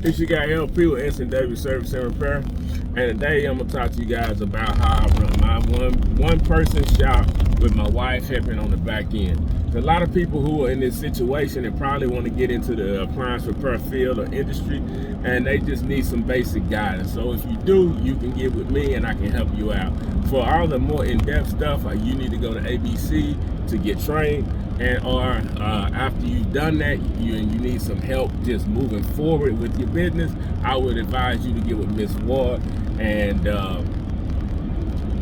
It's your guy LP with S&W Service and Repair, and today I'm gonna talk to you guys about how I run my one person shop with my wife helping on the back end. There's a lot of people who are in this situation and probably want to get into the appliance repair field or industry, and they just need some basic guidance. So if you do, you can get with me and I can help you out. For all the more in-depth stuff, you need to go to ABC to get trained, and or after you've done that, you need some help just moving forward with your business, I would advise you to get with Miss Ward and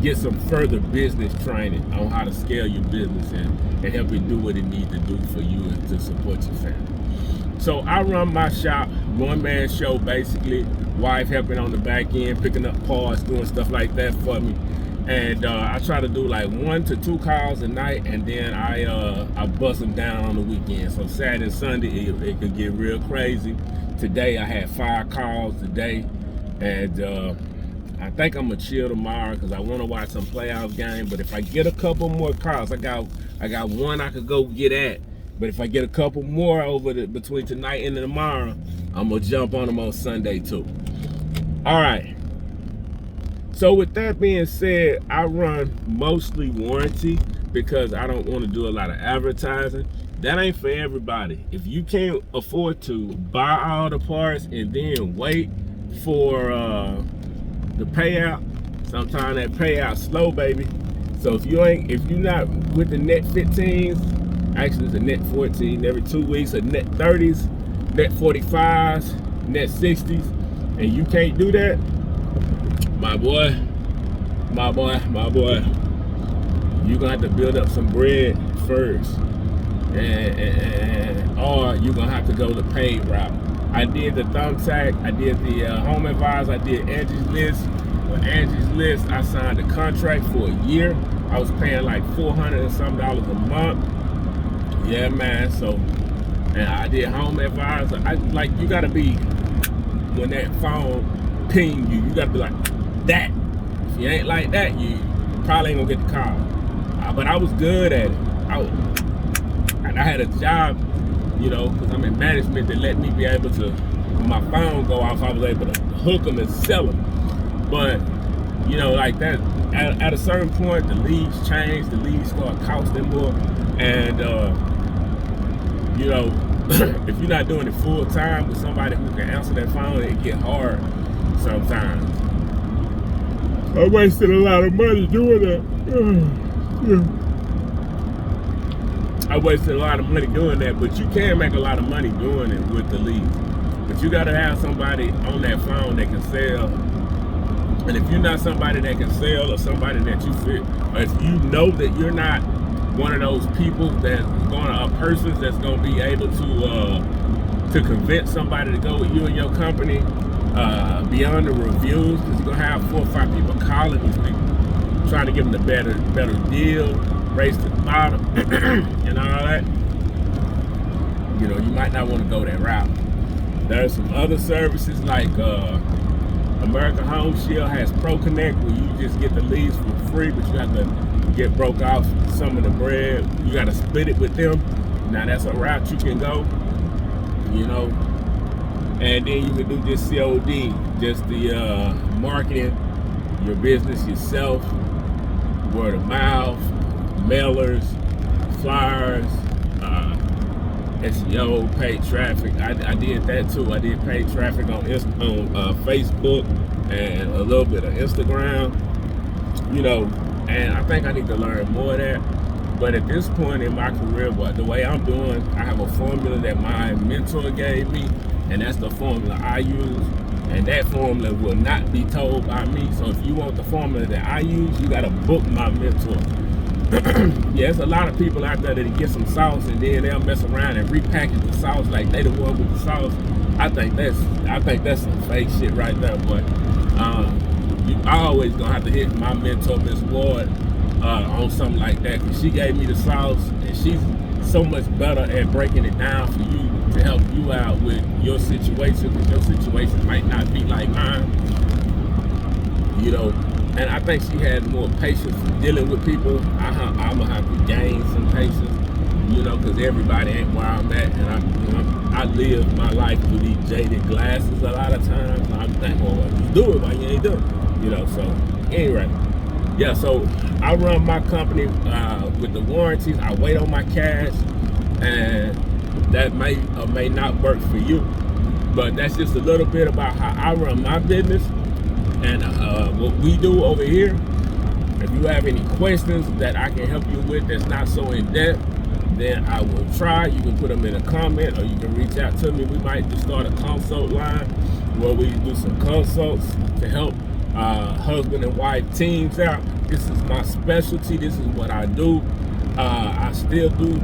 get some further business training on how to scale your business and help it do what it needs to do for you and to support your family. So I run my shop, one-man show basically, wife helping on the back end, picking up parts, doing stuff like that for me. And I try to do like 1 to 2 calls a night, and then I bust them down on the weekend. So Saturday and Sunday, it could get real crazy. Today I had 5 calls today, and I think I'm gonna chill tomorrow because I want to watch some playoff game. But if I get a couple more calls, I got one I could go get at. But if I get a couple more between tonight and tomorrow, I'm gonna jump on them on Sunday too. All right. So with that being said, I run mostly warranty because I don't want to do a lot of advertising. That ain't for everybody. If you can't afford to buy all the parts and then wait for the payout, sometimes that payout slow, baby. So if you're not with the net 15s, actually it's a net 14 every 2 weeks, a net 30s, net 45s, net 60s, and you can't do that, my boy, you're gonna have to build up some bread first, or you're gonna have to go the paid route. I did the thumbtack, I did the home advisor, I did Angie's List. With Angie's List, I signed a contract for a year. I was paying like $400 and some a month. Yeah, man. So, and I did home advisor. You gotta be, when that phone ping you gotta be like that. If you ain't like that, you probably ain't gonna get the call. But I was good at it. And I had a job, because I'm in management, that let me be able to, when my phone go off, I was able to hook them and sell them. But, like that, at a certain point, the leads change, the leads start costing more. And, if you're not doing it full time with somebody who can answer that phone, it get hard sometimes. I wasted a lot of money doing that. I wasted a lot of money doing that, but you can make a lot of money doing it with the leads. But you gotta have somebody on that phone that can sell. And if you're not somebody that can sell, or somebody that you fit, or if you know that you're not one of those people persons that's gonna be able to convince somebody to go with you and your company, beyond the reviews, because you're gonna have 4 or 5 people calling these people, trying to give them the better deal, race to the bottom, and all that. You might not want to go that route. There's some other services like American Home Shield has Pro Connect, where you just get the leads for free, but you have to get broke off some of the bread. You got to split it with them. Now that's a route you can go, and then you can do just COD, just the marketing your business yourself, word of mouth, mailers, flyers, SEO, paid traffic. I did that too. I did paid traffic on Facebook and a little bit of Instagram, and I think I need to learn more of that. But at this point in my career, the way I'm doing, I have a formula that my mentor gave me, and that's the formula I use. And that formula will not be told by me. So if you want the formula that I use, you gotta book my mentor. Yeah, there's a lot of people out there that get some sauce and then they'll mess around and repackage the sauce like they the one with the sauce. I think that's some fake shit right there, boy. You always gonna have to hit my mentor, Miss Ward, on something like that, because she gave me the sauce, and she's so much better at breaking it down for you to help you out with your situation, because your situation might not be like mine, and I think she had more patience for dealing with people. I'm gonna have to gain some patience, you know, because everybody ain't where I'm at, and I live my life through these jaded glasses a lot of times. I'm thinking, well, just do it, why you ain't do it, you know. So anyway, yeah. So I run my company with the warranties. I wait on my cash, and that may or may not work for you, but that's just a little bit about how I run my business and what we do over here. If you have any questions that I can help you with that's not so in depth, then I will try. You can put them in a comment, or you can reach out to me. We might just start a consult line where we do some consults to help husband and wife teams out. This is my specialty. This is what I do. I still do,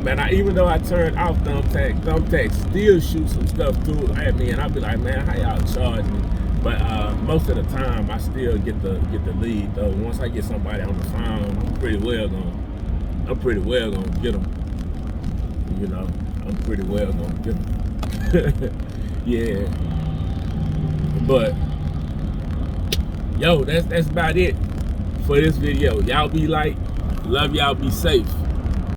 man. Even though I turned off Thumbtack still shoot some stuff through at me, and I'll be like, man, how y'all charge me? But most of the time, I still get the lead though. Once I get somebody on the phone, I'm pretty well gonna get them. You know, I'm pretty well gonna get them. Yeah. But yo, that's about it for this video. Y'all be light. Love y'all. Be safe.